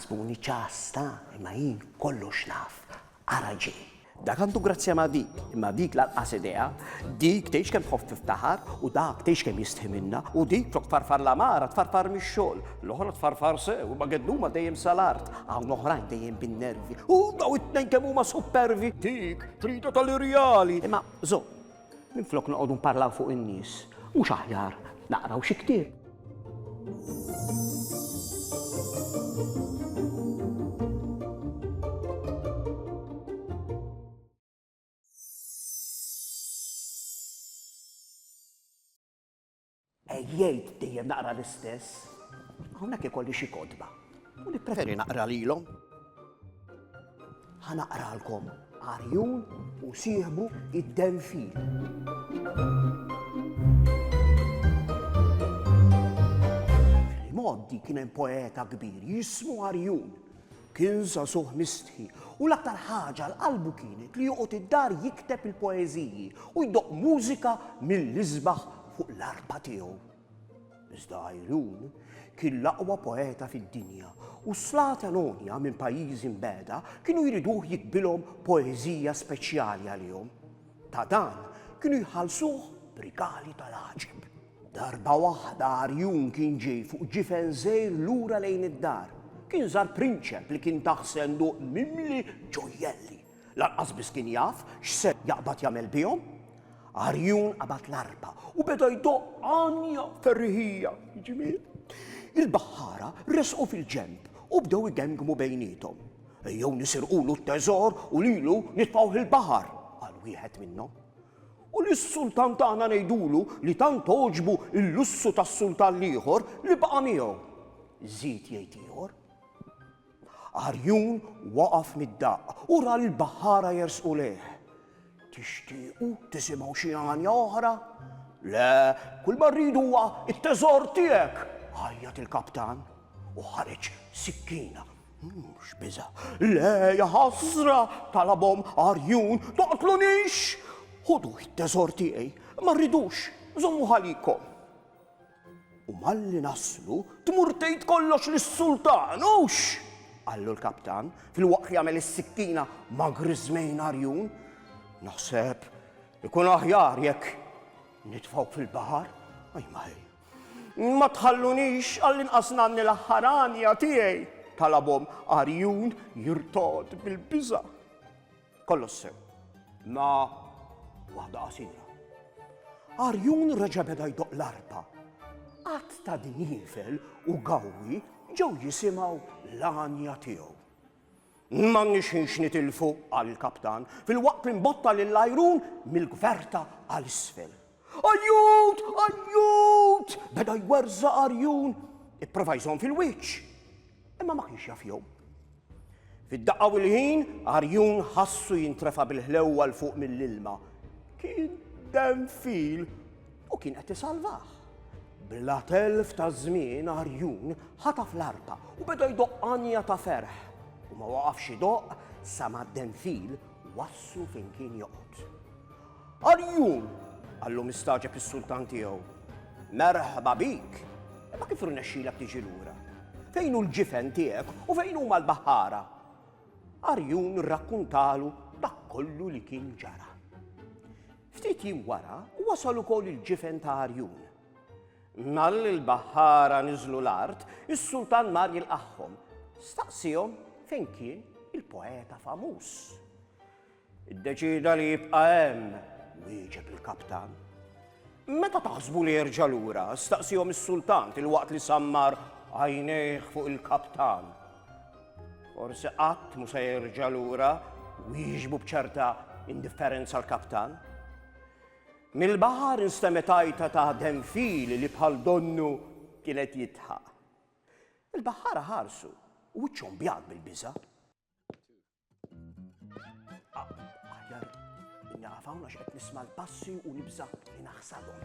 taħsbuni ċasta, imma jien kollox naf. Araġi. Dak għandu grazzja ma' dik, imma dik laqqas idea, dik tgħix kemm tħoff tiftaħar u dak tgħix kemm jistħi minna u dik tok tfarfar la mara tfarfar mix-xogħol, l-oħra tfarfar sew u bagħednuma dejjem sal-art, hawn oħrajn dejjem bin-nervi u daw it-tnejn kemm huma supervi, dik trida tal-irjali. Imma żomm, minflok noqogħdu nparlaw fuq in-nies, mhux aħjar naqraw xi ktieb. Ejjejt dejjem naqra l-istess. Hawnhekk ikolli xi kodba. U nippreferi naqra lilhom. Ħanaqralkom Arjun u sieħbu id-Denfil. Fil-modi kien hemm poeta kbir jismu Arjun. Kien żagħżugħ mistħi u l-aktar ħaġa l-qalbu kienet li joqgħod id-dar jikteb il-poeżiji u jdoq mużika mill-isbaħ fuq l-arpa tiegħu. Iżda Arjun kien l-aqwa poeta fid-dinja u s-Slatanonja minn pajjiżi mbeda kienu jriduh jikbilhom poeżija speċjali għalihom. Ta' dan kienu jħallsuh b'rigali tal-għaġib. Darba waħda Arjun kien ġej fuq ġifen żgħir lura lejn id-dar. Kien żar prinċep li kien taħt senduq mimli ġojjelli. Lanqas biss kien jaf x'se jaqbad jagħmel bihom. Arjun qabad l-arpa u beda jdoq għanja ferriħija, jiġifieri. Il-baħħara resqu fil-ġenb u bdew igemmgmu bejniethom. Ejjew nisirqulu t-teżor u lilu nitfgħuh il-baħar, qal wieħed minnhom. U lis-sultan tagħna ngħidulu li tant oġbu l-lussu tas-sultan l-ieħor li baqa' miegħu. Żied jgħid ieħor. Arjun waqaf mid-daqq u ra l-baħħara jersqu lejh. Tixtiequ tisimgħu xi għanja oħra? Le, kull ma rridu huwa t-teżor tiegħek, ħajjat il-kaptan u ħareġ sikkina. X'biża'. Le, ja ħasra talabhom Arjun, toqtlunix! Ħudu t-teżor tiegħi, ma rridux, żommu ħalikom. U malli naslu tmur tgħid kollox lis-sultan, hux! Qallu l-kaptan fil-waqt jagħmel is-sikkina ma' griżmejn Arjun. Naħseb ikun aħjar jekk nitfgħu fil-baħar, ma tħallunix għall-inqas nanni l-ħaranja tiegħi, talabhom Arjun jirtod bil-biża'. Kollox sew, ma waħda qasira. Arjun reġa' beda jdoq l-arpa. Qatt ta' dniefel u gawwi ġew jisimgħu l-għanja tiegħu. M'għandniex nitilfu għall-kaptan fil-waqt li mbotta lill-ajrun mill-gverta għall-isfel. Ajjut! Ajjut! Beda jwerża Arjun, ipprova jżomm fil-wiċċ, imma ma kienx jaf jom. Fid-daqqa u l-ħin Arjun ħassu jintrefa bil-ħlewwa l fuq mill-ilma. Kien Denfil u kien qed isalvah. Bla telf ta' żmien Arjun ħataf l-arpa u beda jdoq għanja ta' ferħ. U ma waqafx idoq sa ma' Denfil wassu fejn kien joqgħod. Arjun! Qallu mistaġeb is-sultan tiegħu. Merħba bik! Imma kif irnexxielek tiġi lura? Fejn hu l-ġifen tiegħek u fejn huma l-baħħara? Arjun rrakkuntalu dak kollu li kien ġara. Ftit jiem wara wasal ukoll il-ġifen ta' Arjun. Malli l-baħħara niżlu l-art, is-sultan mar jilqagħhom. Staqsihom fejn kien il-poeta famuż. Iddeċida li jibqa' hemm, wieġeb il-kaptan. Meta taħsbu li jerġa' lura, staqsihom is-sultan filwaqt li sammar għajnejh fuq il-kaptan. Forsi qatt mhu se jerġa' lura, wieġbu b'ċerta indifferenza l-kaptan. Mill-baħar instemet għajta ta' Denfil li bħal donnu kienet jitħaq. Il-baħħara ħarsu u wiċċhom bjad bil-biża'. Aħjar naqaf hawn għax qed nisma' l-passi u nibża' li naħsadhom.